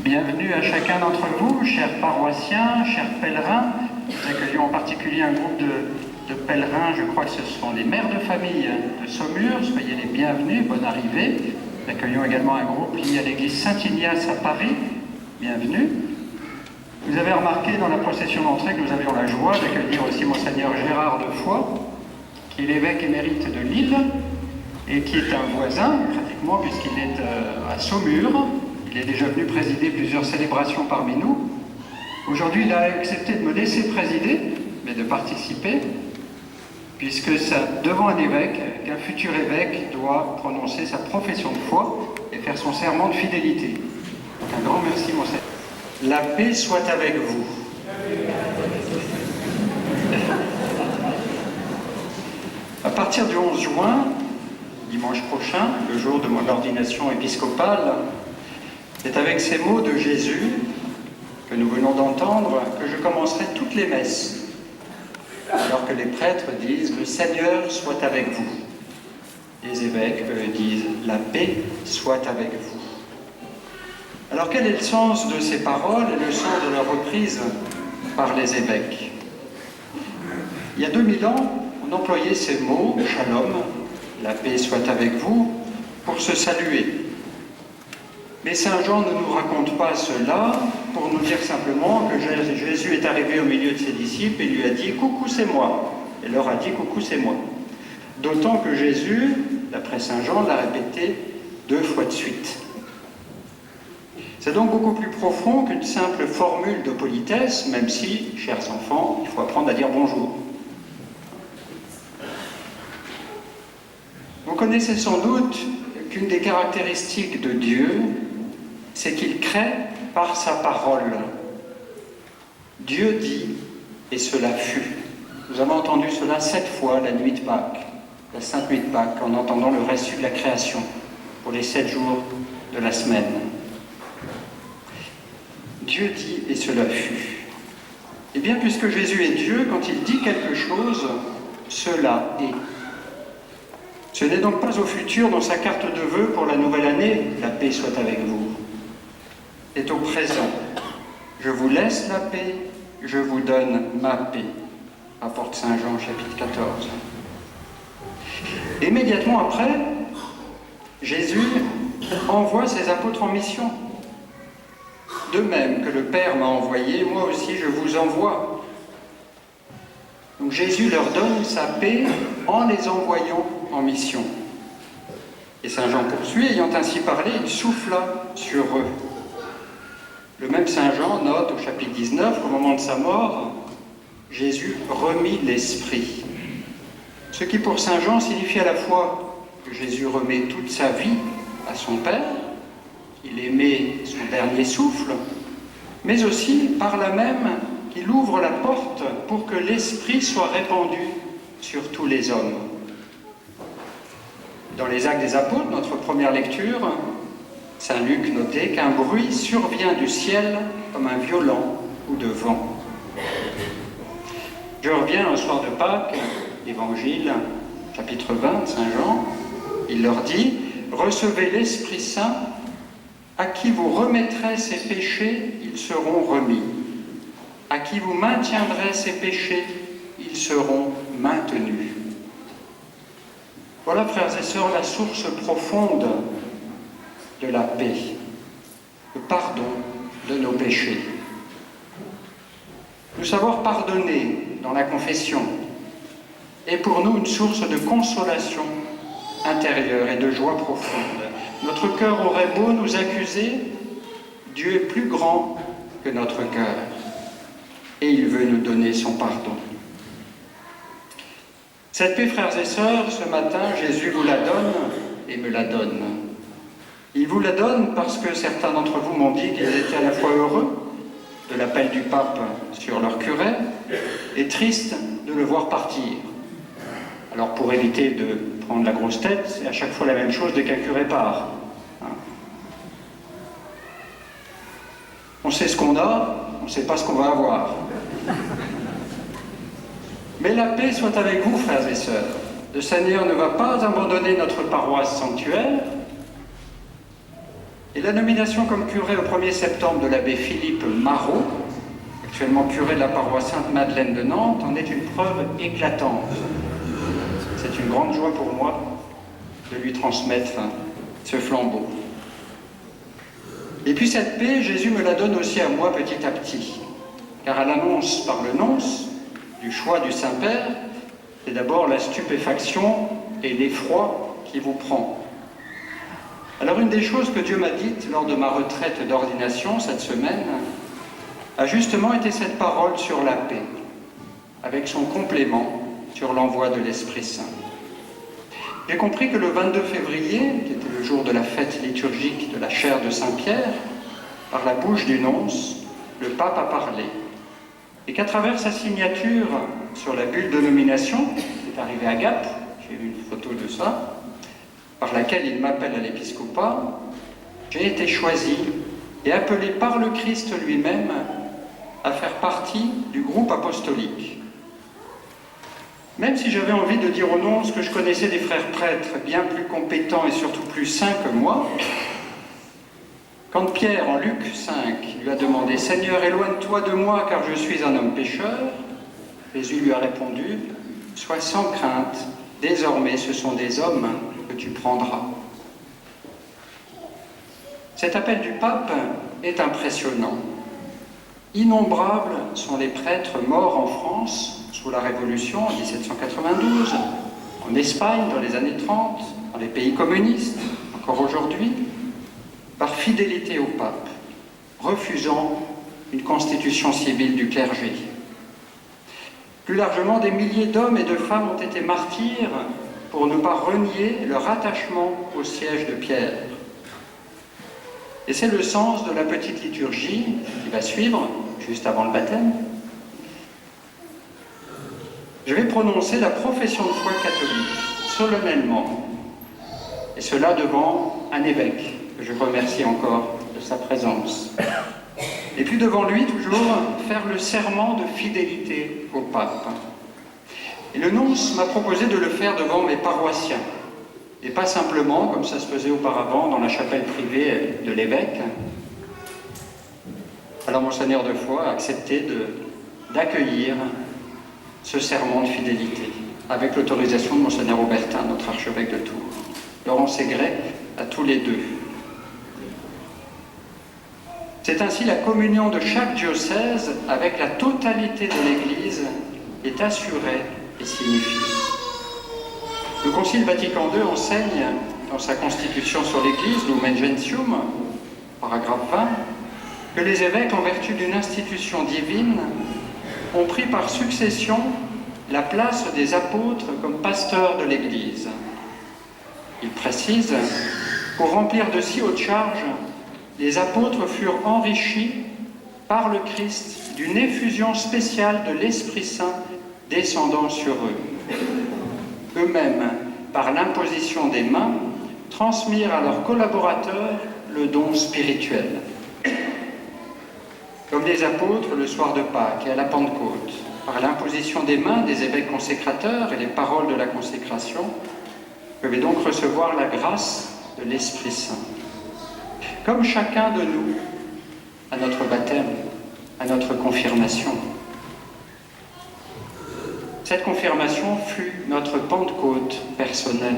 Bienvenue à chacun d'entre vous, chers paroissiens, chers pèlerins. Nous accueillons en particulier un groupe de pèlerins, je crois que ce sont les mères de famille de Saumur. Soyez les bienvenus, bonne arrivée. Nous accueillons également un groupe lié à l'église Saint-Ignace à Paris. Bienvenue. Vous avez remarqué dans la procession d'entrée que nous avions la joie d'accueillir aussi Monseigneur Gérard de Foix, qui est l'évêque émérite de Lille et qui est un voisin, pratiquement, puisqu'il est à Saumur. Il est déjà venu présider plusieurs célébrations parmi nous. Aujourd'hui, il a accepté de me laisser présider, mais de participer, puisque c'est devant un évêque qu'un futur évêque doit prononcer sa profession de foi et faire son serment de fidélité. Donc un grand merci, Monseigneur. La paix soit avec vous. À partir du 11 juin, dimanche prochain, le jour de mon ordination épiscopale, c'est avec ces mots de Jésus que nous venons d'entendre que je commencerai toutes les messes, alors que les prêtres disent « Le Seigneur soit avec vous ». Les évêques, eux, disent « La paix soit avec vous ». Alors quel est le sens de ces paroles et le sens de leur reprise par les évêques? Il y a 2000 ans, on employait ces mots « Shalom », « La paix soit avec vous », pour se saluer. Mais Saint Jean ne nous raconte pas cela pour nous dire simplement que Jésus est arrivé au milieu de ses disciples et lui a dit « Coucou, c'est moi ». Et leur a dit « Coucou, c'est moi ». D'autant que Jésus, d'après Saint Jean, l'a répété 2 fois de suite. C'est donc beaucoup plus profond qu'une simple formule de politesse, même si, chers enfants, il faut apprendre à dire bonjour. Vous connaissez sans doute qu'une des caractéristiques de Dieu, c'est qu'il crée par sa parole. Dieu dit, et cela fut. Nous avons entendu cela 7 fois la nuit de Pâques, la Sainte Nuit de Pâques, en entendant le récit de la création pour les 7 jours de la semaine. Dieu dit, et cela fut. Eh bien, puisque Jésus est Dieu, quand il dit quelque chose, cela est. Ce n'est donc pas au futur dans sa carte de vœux pour la nouvelle année, la paix soit avec vous. C'est au présent. Je vous laisse la paix, je vous donne ma paix. Rapporte Saint Jean, chapitre 14. Immédiatement après, Jésus envoie ses apôtres en mission. De même que le Père m'a envoyé, moi aussi je vous envoie. Donc Jésus leur donne sa paix en les envoyant en mission. Et Saint Jean poursuit, ayant ainsi parlé, il souffla sur eux. Le même Saint Jean note au chapitre 19 qu'au moment de sa mort, Jésus remit l'Esprit. Ce qui pour Saint Jean signifie à la fois que Jésus remet toute sa vie à son Père, qu'il émet son dernier souffle, mais aussi par là même qu'il ouvre la porte pour que l'Esprit soit répandu sur tous les hommes. Dans les Actes des Apôtres, notre première lecture, Saint Luc notait qu'un bruit survient du ciel comme un violent coup de vent. Je reviens au soir de Pâques, l'Évangile, chapitre 20, Saint Jean, il leur dit « Recevez l'Esprit Saint, à qui vous remettrez ses péchés, ils seront remis. À qui vous maintiendrez ses péchés, ils seront maintenus. » Voilà, frères et sœurs, la source profonde de la paix, le pardon de nos péchés. Nous savoir pardonner dans la confession est pour nous une source de consolation intérieure et de joie profonde. Notre cœur aurait beau nous accuser, Dieu est plus grand que notre cœur et il veut nous donner son pardon. Cette paix, frères et sœurs, ce matin, Jésus vous la donne et me la donne. Il vous la donne parce que certains d'entre vous m'ont dit qu'ils étaient à la fois heureux de l'appel du pape sur leur curé et tristes de le voir partir. Alors pour éviter de prendre la grosse tête, c'est à chaque fois la même chose dès qu'un curé part. On sait ce qu'on a, on ne sait pas ce qu'on va avoir. Mais la paix soit avec vous, frères et sœurs. Le Seigneur ne va pas abandonner notre paroisse sanctuaire. Et la nomination comme curé au 1er septembre de l'abbé Philippe Marot, actuellement curé de la paroisse Sainte-Madeleine de Nantes, en est une preuve éclatante. C'est une grande joie pour moi de lui transmettre ce flambeau. Et puis cette paix, Jésus me la donne aussi à moi petit à petit, car à l'annonce par le nonce du choix du Saint-Père, c'est d'abord la stupéfaction et l'effroi qui vous prend. Alors une des choses que Dieu m'a dites lors de ma retraite d'ordination cette semaine a justement été cette parole sur la paix, avec son complément sur l'envoi de l'Esprit Saint. J'ai compris que le 22 février, qui était le jour de la fête liturgique de la chaire de Saint-Pierre, par la bouche du nonce, le pape a parlé, et qu'à travers sa signature sur la bulle de nomination, qui est arrivée à Gap, j'ai vu une photo de ça, par laquelle il m'appelle à l'épiscopat, j'ai été choisi et appelé par le Christ lui-même à faire partie du groupe apostolique. Même si j'avais envie de dire au nonce que je connaissais des frères prêtres bien plus compétents et surtout plus saints que moi, quand Pierre, en Luc 5, lui a demandé « Seigneur, éloigne-toi de moi, car je suis un homme pécheur », Jésus lui a répondu « Sois sans crainte, désormais ce sont des hommes que tu prendras. » Cet appel du pape est impressionnant. Innombrables sont les prêtres morts en France sous la Révolution en 1792, en Espagne dans les années 30, dans les pays communistes, encore aujourd'hui, par fidélité au pape, refusant une constitution civile du clergé. Plus largement, des milliers d'hommes et de femmes ont été martyrs pour ne pas renier leur attachement au siège de Pierre. Et c'est le sens de la petite liturgie qui va suivre, juste avant le baptême. Je vais prononcer la profession de foi catholique, solennellement, et cela devant un évêque, que je remercie encore de sa présence. Et puis devant lui, toujours, faire le serment de fidélité au pape. Et le nonce m'a proposé de le faire devant mes paroissiens, et pas simplement, comme ça se faisait auparavant, dans la chapelle privée de l'évêque. Alors Monseigneur de Foix a accepté d'accueillir ce serment de fidélité, avec l'autorisation de Monseigneur Aubertin, notre archevêque de Tours. Laurent Ségret à tous les deux. C'est ainsi la communion de chaque diocèse avec la totalité de l'Église est assurée et signifiée. Le Concile Vatican II enseigne dans sa constitution sur l'Église, Lumen Gentium, paragraphe 20, que les évêques, en vertu d'une institution divine, ont pris par succession la place des apôtres comme pasteurs de l'Église. Il précise, pour remplir de si hautes charges, les apôtres furent enrichis par le Christ d'une effusion spéciale de l'Esprit Saint descendant sur eux. Eux-mêmes, par l'imposition des mains, transmirent à leurs collaborateurs le don spirituel. Comme les apôtres le soir de Pâques et à la Pentecôte, par l'imposition des mains des évêques consécrateurs et les paroles de la consécration, peuvent donc recevoir la grâce de l'Esprit Saint. Comme chacun de nous, à notre baptême, à notre confirmation. Cette confirmation fut notre Pentecôte personnelle.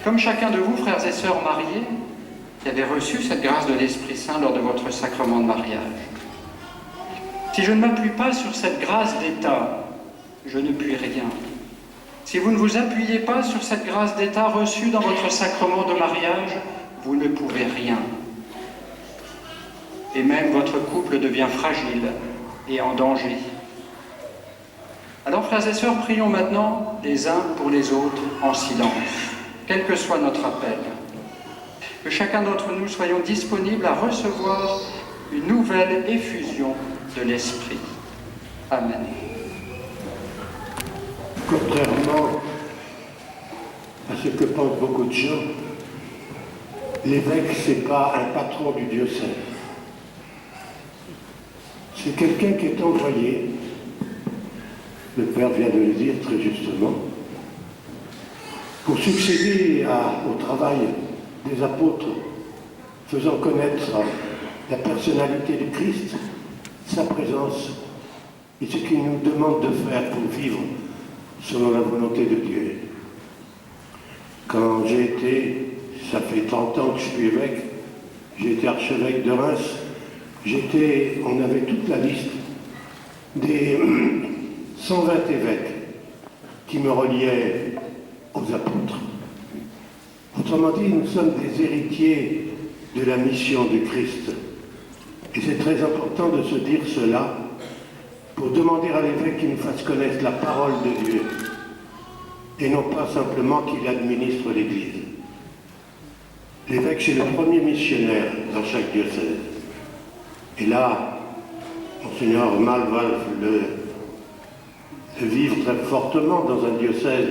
Comme chacun de vous, frères et sœurs mariés, qui avez reçu cette grâce de l'Esprit Saint lors de votre sacrement de mariage. Si je ne m'appuie pas sur cette grâce d'État, je ne puis rien. Si vous ne vous appuyez pas sur cette grâce d'État reçue dans votre sacrement de mariage, vous ne pouvez rien. Et même votre couple devient fragile et en danger. Alors, frères et sœurs, prions maintenant les uns pour les autres en silence, quel que soit notre appel. Que chacun d'entre nous soyons disponibles à recevoir une nouvelle effusion de l'Esprit. Amen. Contrairement à ce que pensent beaucoup de gens, l'évêque, ce n'est pas un patron du diocèse. C'est quelqu'un qui est envoyé, le Père vient de le dire très justement, pour succéder au travail des apôtres, faisant connaître la personnalité du Christ, sa présence et ce qu'il nous demande de faire pour vivre selon la volonté de Dieu. Quand j'ai été, ça fait 30 ans que je suis évêque, j'ai été archevêque de Reims, on avait toute la liste des 120 évêques qui me reliaient aux apôtres. Autrement dit, nous sommes des héritiers de la mission du Christ. Et c'est très important de se dire cela pour demander à l'évêque qu'il nous fasse connaître la parole de Dieu et non pas simplement qu'il administre l'Église. L'évêque, c'est le premier missionnaire dans chaque diocèse. Et là, Monseigneur Mal va le vivre très fortement dans un diocèse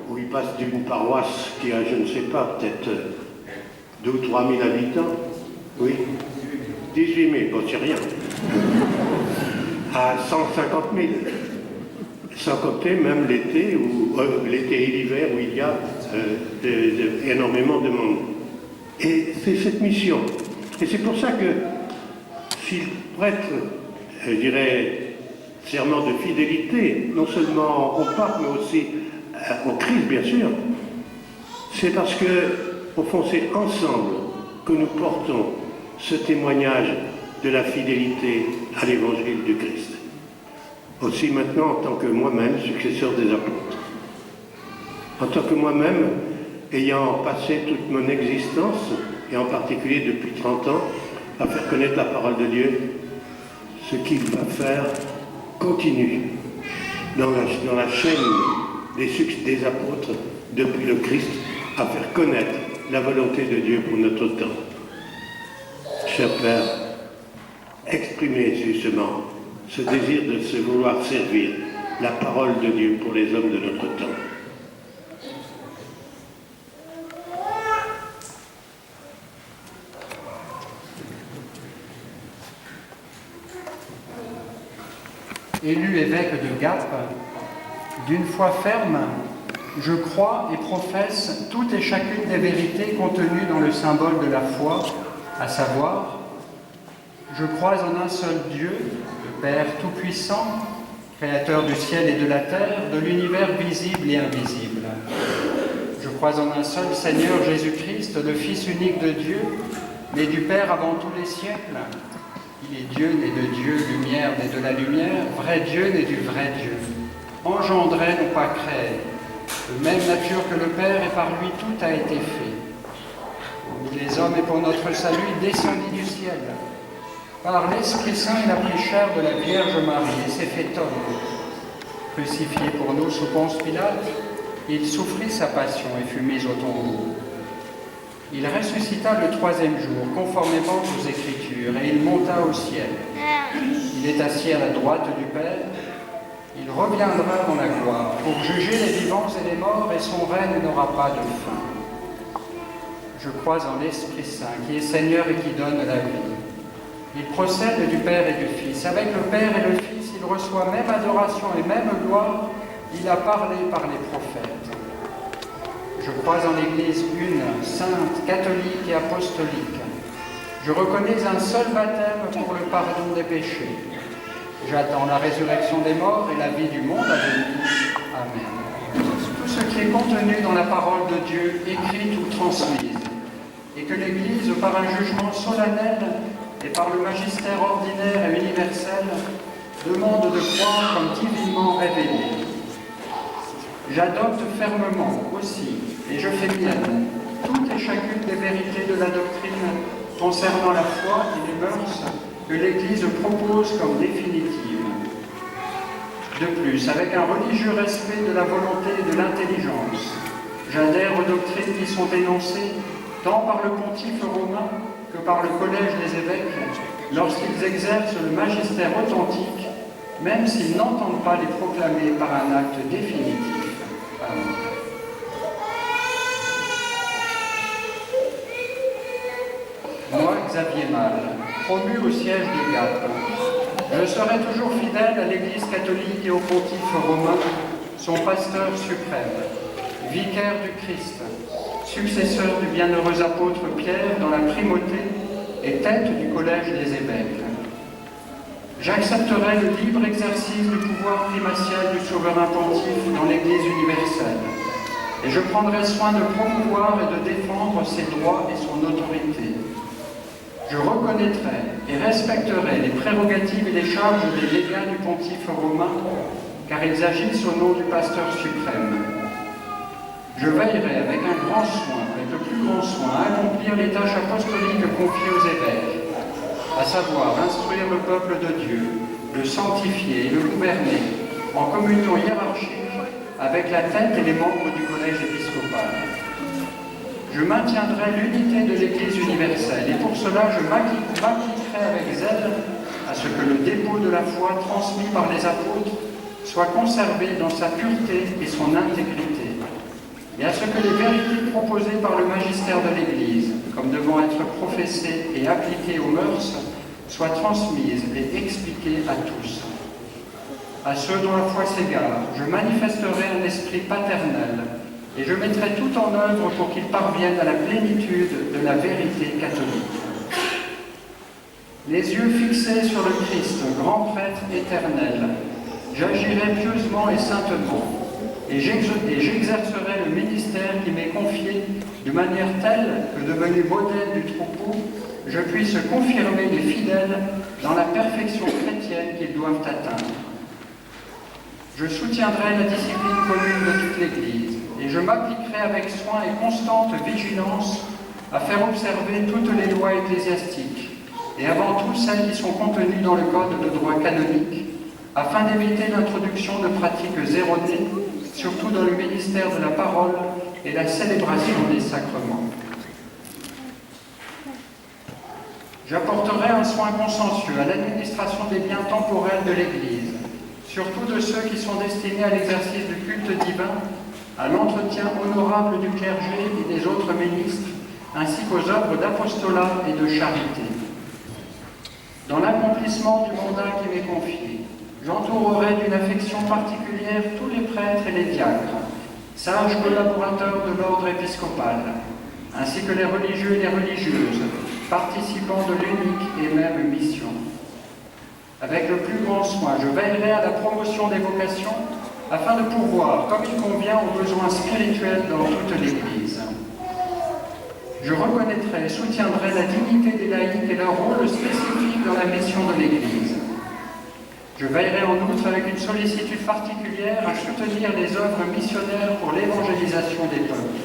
où il passe d'une paroisse qui a, je ne sais pas, peut-être 2 ou 3 000 habitants. Oui, 18 000, bon, c'est rien. À 150 000. Sans compter même l'été et l'hiver où il y a énormément de monde. Et c'est cette mission. Et c'est pour ça que s'il prête, je dirais, serment de fidélité, non seulement au pape, mais aussi au Christ, bien sûr, c'est parce que, au fond, c'est ensemble que nous portons ce témoignage de la fidélité à l'évangile du Christ. Aussi maintenant, en tant que moi-même, successeur des apôtres, en tant que moi-même, ayant passé toute mon existence, et en particulier depuis 30 ans, à faire connaître la parole de Dieu, ce qu'il va faire continue dans la chaîne des apôtres, depuis le Christ, à faire connaître la volonté de Dieu pour notre temps. Cher Père, exprimez justement ce désir de se vouloir servir la parole de Dieu pour les hommes de notre temps. Élu évêque de Gap, d'une foi ferme, je crois et professe toutes et chacune des vérités contenues dans le symbole de la foi, à savoir, je crois en un seul Dieu, le Père Tout-Puissant, Créateur du ciel et de la terre, de l'univers visible et invisible. Je crois en un seul Seigneur Jésus-Christ, le Fils unique de Dieu, né du Père avant tous les siècles. Il est Dieu, né de Dieu, lumière, né de la lumière, vrai Dieu, né du vrai Dieu, engendré, non pas créé, de même nature que le Père, et par lui tout a été fait. Pour nous les hommes et pour notre salut, descendu du ciel. Par l'Esprit Saint, il a pris chair de la Vierge Marie et s'est fait homme. Crucifié pour nous sous Ponce Pilate, il souffrit sa passion et fut mis au tombeau. Il ressuscita le 3e jour, conformément aux Écritures, et il monta au ciel. Il est assis à la droite du Père. Il reviendra dans la gloire pour juger les vivants et les morts, et son règne n'aura pas de fin. Je crois en l'Esprit Saint, qui est Seigneur et qui donne la vie. Il procède du Père et du Fils. Avec le Père et le Fils, il reçoit même adoration et même gloire. Il a parlé par les prophètes. Je crois en l'Église une, sainte, catholique et apostolique. Je reconnais un seul baptême pour le pardon des péchés. J'attends la résurrection des morts et la vie du monde à venir. Amen. Tout ce qui est contenu dans la parole de Dieu, écrite ou transmise, et que l'Église, par un jugement solennel et par le magistère ordinaire et universel, demande de croire comme divinement révélé. J'adopte fermement aussi, et je fais mienne, toutes et chacune des vérités de la doctrine concernant la foi et les mœurs que l'Église propose comme définitives. De plus, avec un religieux respect de la volonté et de l'intelligence, j'adhère aux doctrines qui sont énoncées tant par le pontife romain que par le collège des évêques lorsqu'ils exercent le magistère authentique, même s'ils n'entendent pas les proclamer par un acte définitif. Amen. Moi, Xavier Mal, promu au siège de Gap, je serai toujours fidèle à l'Église catholique et au pontife romain, son pasteur suprême, vicaire du Christ, successeur du bienheureux apôtre Pierre dans la primauté et tête du collège des évêques. J'accepterai le libre exercice du pouvoir primatial du souverain pontife dans l'Église universelle, et je prendrai soin de promouvoir et de défendre ses droits et son autorité. Je reconnaîtrai et respecterai les prérogatives et les charges des légats du pontife romain, car ils agissent au nom du pasteur suprême. Je veillerai avec un grand soin, avec le plus grand soin, à accomplir les tâches apostoliques confiées aux évêques, à savoir instruire le peuple de Dieu, le sanctifier et le gouverner en communion hiérarchique avec la tête et les membres du collège épiscopal. Je maintiendrai l'unité de l'Église universelle et pour cela je m'appliquerai avec zèle à ce que le dépôt de la foi transmis par les apôtres soit conservé dans sa pureté et son intégrité, et à ce que les vérités proposées par le magistère de l'Église, comme devant être professées et appliquées aux mœurs, soient transmises et expliquées à tous. À ceux dont la foi s'égare, je manifesterai un esprit paternel et je mettrai tout en œuvre pour qu'ils parviennent à la plénitude de la vérité catholique. Les yeux fixés sur le Christ, grand prêtre éternel, j'agirai pieusement et saintement, et j'exercerai le ministère qui m'est confié de manière telle que, devenu modèle du troupeau, je puisse confirmer les fidèles dans la perfection chrétienne qu'ils doivent atteindre. Je soutiendrai la discipline commune de toute l'Église, et je m'appliquerai avec soin et constante vigilance à faire observer toutes les lois ecclésiastiques, et avant tout celles qui sont contenues dans le Code de droit canonique, afin d'éviter l'introduction de pratiques erronées, surtout dans le ministère de la parole et la célébration des sacrements. J'apporterai un soin consciencieux à l'administration des biens temporels de l'Église, surtout de ceux qui sont destinés à l'exercice du culte divin, à l'entretien honorable du clergé et des autres ministres, ainsi qu'aux œuvres d'apostolat et de charité. Dans l'accomplissement du mandat qui m'est confié, j'entourerai d'une affection particulière tous les prêtres et les diacres, sages collaborateurs de l'ordre épiscopal, ainsi que les religieux et les religieuses, participants de l'unique et même mission. Avec le plus grand soin, je veillerai à la promotion des vocations afin de pourvoir, comme il convient, aux besoins spirituels dans toute l'Église. Je reconnaîtrai et soutiendrai la dignité des laïcs et leur rôle spécifique dans la mission de l'Église. Je veillerai en outre avec une sollicitude particulière à soutenir les œuvres missionnaires pour l'évangélisation des peuples.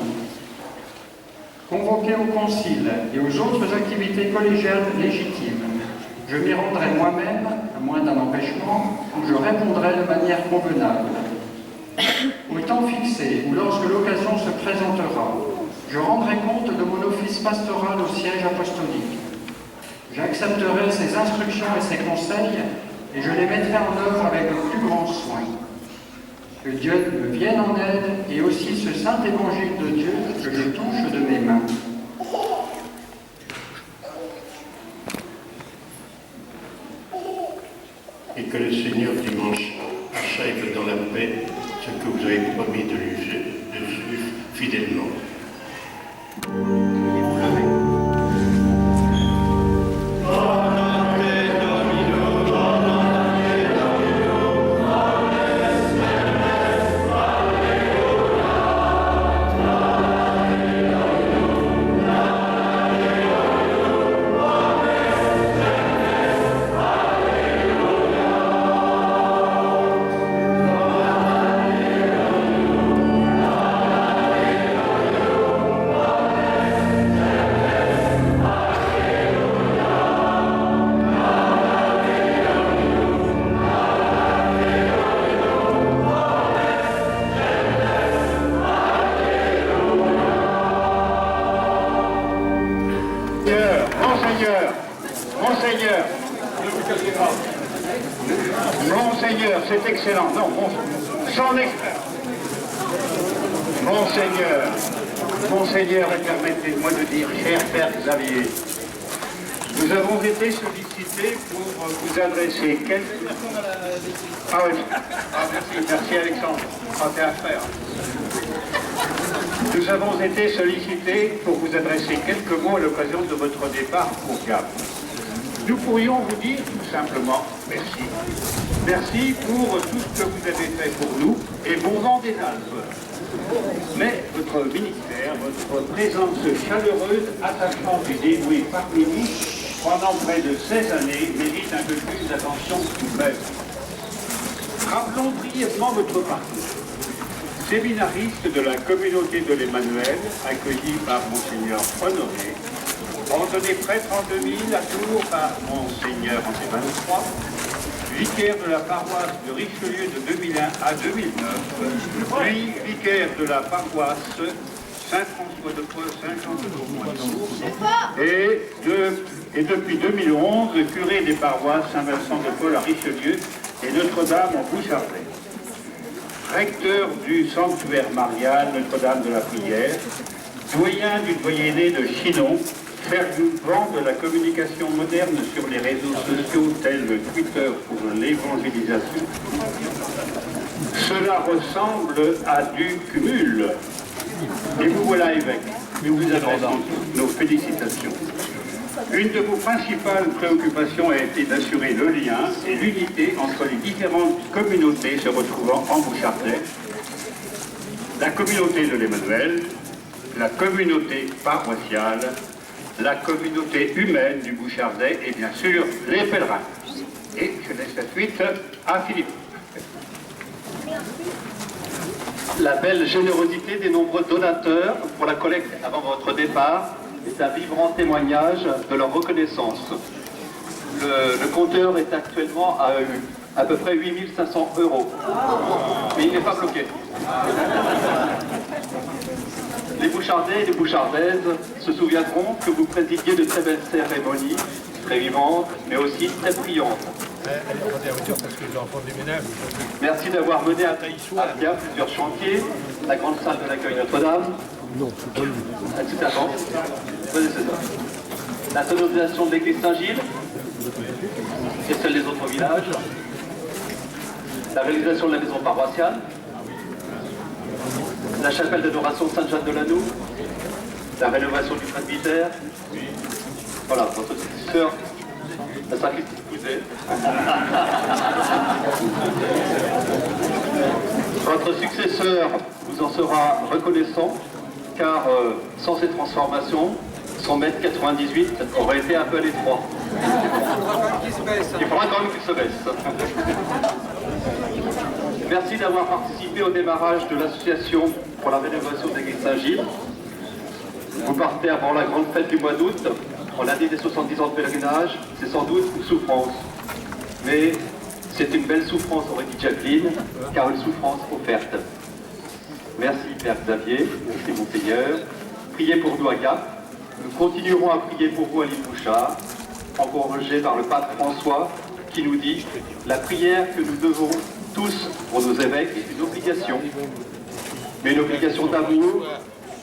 Convoqué au concile et aux autres activités collégiales légitimes, je m'y rendrai moi-même, à moins d'un empêchement, où je répondrai de manière convenable. Au temps fixé ou lorsque l'occasion se présentera, je rendrai compte de mon office pastoral au siège apostolique. J'accepterai ses instructions et ses conseils et je les mettrai en œuvre avec le plus grand soin. Que Dieu me vienne en aide et aussi ce saint évangile de Dieu que je touche de mes mains. Et que le Seigneur dimanche achève dans la paix ce que vous avez promis de lui suivre fidèlement. Monseigneur, c'est excellent. Non, Monseigneur, permettez-moi de dire, cher Père Xavier, nous avons été sollicités pour vous adresser quelques... Ah oui, merci Alexandre, c'est à faire. Nous avons été sollicités pour vous adresser quelques mots à l'occasion de votre départ pour Gap. Nous pourrions vous dire tout simplement merci. Merci pour tout ce que vous avez fait pour nous et bon vent des Alpes. Mais votre ministère, votre présence chaleureuse, attachante et dévouée parmi nous pendant près de 16 années mérite un peu plus d'attention tout de même. Rappelons brièvement votre parcours. Séminariste de la communauté de l'Emmanuel, accueilli par Monseigneur Honoré, ordonné prêtre en 2000 à Tours par Monseigneur André 23, vicaire de la paroisse de Richelieu de 2001 à 2009, puis vicaire de la paroisse Saint-François de Paul, Saint-Jean de et depuis 2011, curé des paroisses Saint-Vincent de Paul à Richelieu et Notre-Dame en Bouchardais. Recteur du sanctuaire marial Notre-Dame de la Prière, doyen du doyenné de Chinon, fervent de la communication moderne sur les réseaux sociaux tels le Twitter pour l'évangélisation. Cela ressemble à du cumul. Et vous voilà évêque. Nous vous adressons nos félicitations. Une de vos principales préoccupations a été d'assurer le lien et l'unité entre les différentes communautés se retrouvant en Bouchardais, la communauté de l'Emmanuel, la communauté paroissiale, la communauté humaine du Bouchardais et bien sûr les pèlerins. Et je laisse la suite à Philippe. La belle générosité des nombreux donateurs pour la collecte avant votre départ est un vibrant témoignage de leur reconnaissance. Le compteur est actuellement à peu près 8 500 €. Mais il n'est pas bloqué. Les Bouchardais et les Bouchardaises se souviendront que vous présidiez de très belles cérémonies, très vivantes, mais aussi très priantes. Merci d'avoir mené à bien plusieurs chantiers, la grande salle de l'accueil Notre-Dame, la sonorisation de l'église Saint-Gilles et celle des autres villages, la réalisation de la maison paroissiale, la chapelle d'adoration Sainte-Jeanne de Lanou, la rénovation du presbytère, voilà, votre sœur, la sacristie cousée. Votre successeur vous en sera reconnaissant, car sans ces transformations, son mètre 98 aurait été un peu à l'étroit. Il faudra quand même qu'il se baisse. Merci d'avoir participé au démarrage de l'association pour la rénovation de l'église Saint-Gilles. Vous partez avant la grande fête du mois d'août. On a dit des 70 ans de pèlerinage, c'est sans doute une souffrance. Mais c'est une belle souffrance, aurait dit Jacqueline, car une souffrance offerte. Merci Père Xavier, merci Monseigneur. Priez pour nous à Gap. Nous continuerons à prier pour vous à l'île Bouchard, encouragés par le Pape François, qui nous dit « La prière que nous devons tous pour nos évêques est une obligation, mais une obligation d'amour,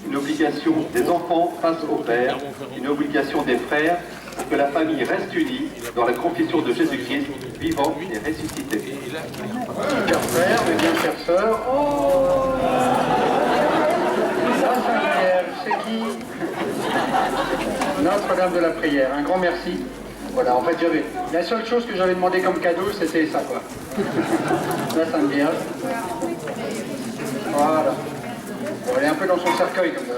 une obligation des enfants face au Père, une obligation des frères pour que la famille reste unie dans la confession de Jésus-Christ, vivant et ressuscité. » Chers frères, mes bien chères sœurs, Saint-Pierre, c'est qui Notre-Dame de la Prière, un grand merci. Voilà, en fait, la seule chose que j'avais demandé comme cadeau, c'était ça, quoi. La Sainte Vierge. Voilà. Bon, elle est un peu dans son cercueil, comme ça.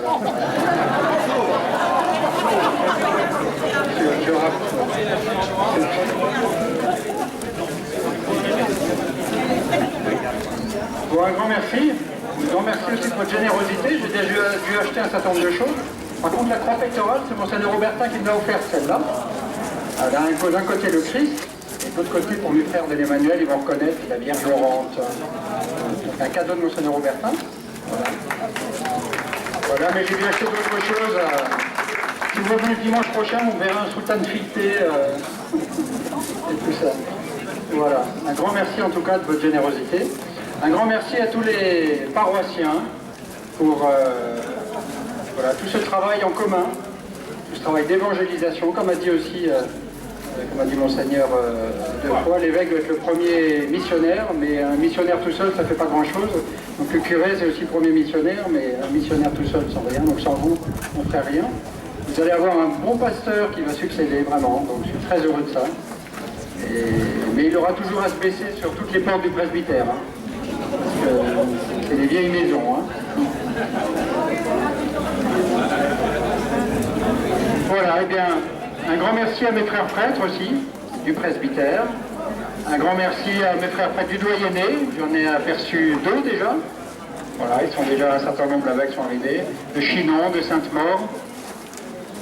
Bon, un grand merci. Je vous remercie aussi de votre générosité. J'ai déjà dû acheter un certain nombre de choses. Par contre, la croix pectorale, c'est Monseigneur Robertin qui me l'a offerte, celle-là. D'un côté le Christ, et de l'autre côté, pour mes frères de l'Emmanuel, ils vont reconnaître la Vierge Laurente. Donc un cadeau de Monseigneur Robertin. Voilà, mais j'ai bien acheté d'autres choses. Si vous venez le dimanche prochain, vous verrez un soutane fileté et tout ça. Voilà, un grand merci en tout cas de votre générosité. Un grand merci à tous les paroissiens pour voilà, tout ce travail en commun, tout ce travail d'évangélisation, comme a dit aussi comme a dit Monseigneur deux fois, l'évêque doit être le premier missionnaire, mais un missionnaire tout seul, ça ne fait pas grand-chose. Donc le curé, c'est aussi le premier missionnaire, mais un missionnaire tout seul, sans rien, donc sans vous, on ne ferait rien. Vous allez avoir un bon pasteur qui va succéder, vraiment, donc je suis très heureux de ça. Mais il aura toujours à se baisser sur toutes les portes du presbytère, hein, parce que c'est des vieilles maisons. Hein. Voilà, eh bien, un grand merci à mes frères prêtres aussi, du presbytère. Un grand merci à mes frères prêtres du doyenné, j'en ai aperçu 2 déjà. Voilà, ils sont déjà un certain nombre là-bas qui sont arrivés. De Chinon, de Sainte-Maure.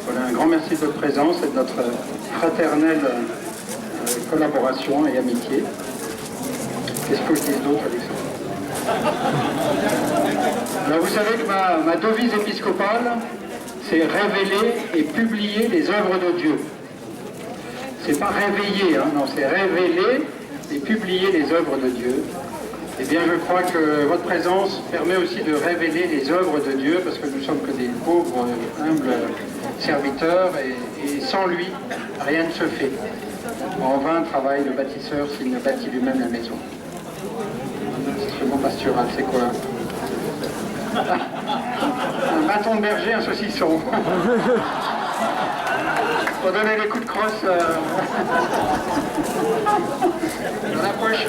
Voilà, un grand merci de votre présence et de notre fraternelle collaboration et amitié. Qu'est-ce que je dis d'autre, Alexandre? Alors, vous savez que ma devise épiscopale, c'est révéler et publier les œuvres de Dieu. C'est pas réveiller, hein, non, c'est révéler et publier les œuvres de Dieu. Eh bien, je crois que votre présence permet aussi de révéler les œuvres de Dieu, parce que nous sommes que des pauvres, humbles serviteurs, et sans lui, rien ne se fait. En vain travaille le bâtisseur s'il ne bâtit lui-même la maison. Instrument pastoral, c'est quoi? Un bâton de berger, un saucisson. Pour donner les coups de crosse dans la poche.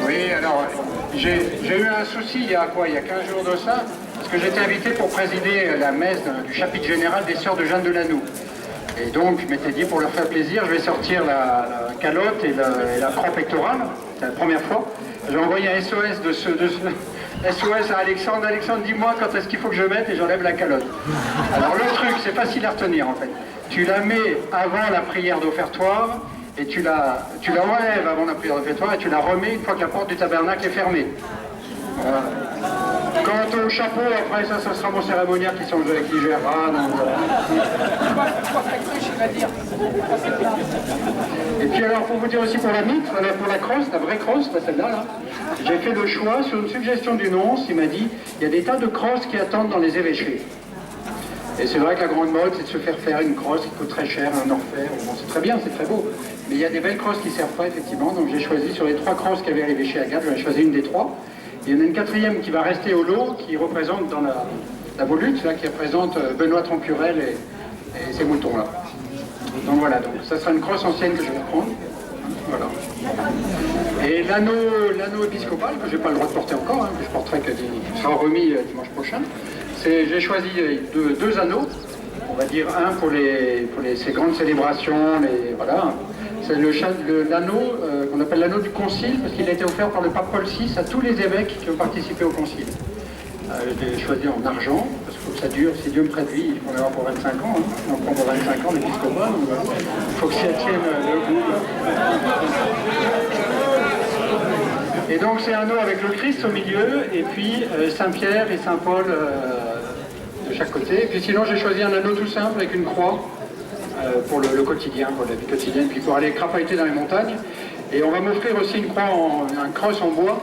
Oui, alors, j'ai eu un souci il y a 15 jours de ça, parce que j'étais invité pour présider la messe du chapitre général des Sœurs de Jeanne de Lanoux. Et donc, je m'étais dit, pour leur faire plaisir, je vais sortir la calotte et la croix pectorale. C'est la première fois. J'ai envoyé un SOS SOS à Alexandre. Alexandre, dis-moi quand est-ce qu'il faut que je mette, et j'enlève la calotte. Alors le truc, c'est facile à retenir en fait. Tu la mets avant la prière d'offertoire, et tu la enlèves avant la prière d'offertoire, et tu la remets une fois que la porte du tabernacle est fermée. Voilà. Quant au chapeau, après ça sera mon cérémoniaire qui gérera. Et puis alors, pour vous dire aussi pour la mitre, pour la crosse, la vraie crosse, pas celle-là, là, j'ai fait le choix, sur une suggestion du nonce, il m'a dit, il y a des tas de crosses qui attendent dans les évêchés. Et c'est vrai que la grande mode, c'est de se faire faire une crosse qui coûte très cher, un orfèvre. Bon, c'est très bien, c'est très beau. Mais il y a des belles crosses qui ne servent pas, effectivement. Donc j'ai choisi, sur les 3 crosses qu'il y avait à l'évêché à Gap, j'en ai choisi une des 3. Il y en a une 4e qui va rester au lot, qui représente dans la volute, là, qui représente Benoît Trompurel et ces moutons-là. Donc voilà, donc ça sera une crosse ancienne que je vais prendre. Voilà. Et l'anneau épiscopal, que je n'ai pas le droit de porter encore, hein, que je porterai qui sera remis dimanche prochain, j'ai choisi 2 anneaux, on va dire un pour ces grandes célébrations, voilà. C'est l'anneau qu'on appelle l'anneau du concile, parce qu'il a été offert par le pape Paul VI à tous les évêques qui ont participé au concile. Je l'ai choisi en argent, parce qu'il faut que ça dure, si Dieu me prête vie, il faut en avoir pour 25 ans, hein. On prend pour 25 ans l'épiscopat, il faut que ça tienne le goût. Et donc c'est un anneau avec le Christ au milieu, et puis Saint-Pierre et Saint-Paul de chaque côté. Et puis sinon j'ai choisi un anneau tout simple avec une croix, pour le quotidien, pour la vie quotidienne, puis pour aller crapahuter dans les montagnes. Et on va m'offrir aussi une croix, un crosse en bois.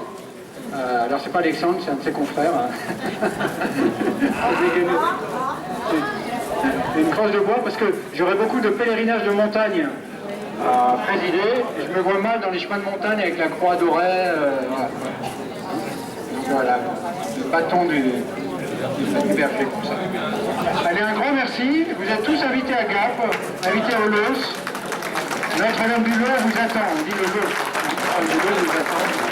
Alors c'est pas Alexandre, c'est un de ses confrères. Une crosse de bois, parce que j'aurai beaucoup de pèlerinages de montagne à présider, et je me vois mal dans les chemins de montagne avec la croix dorée. Voilà, le bâton du berger comme ça. Allez, un grand merci. Vous êtes tous invités à Gap, invités au Los. Notre-Dame du Lot vous attend. On dit le Lot. Notre-Dame du Lot vous attend.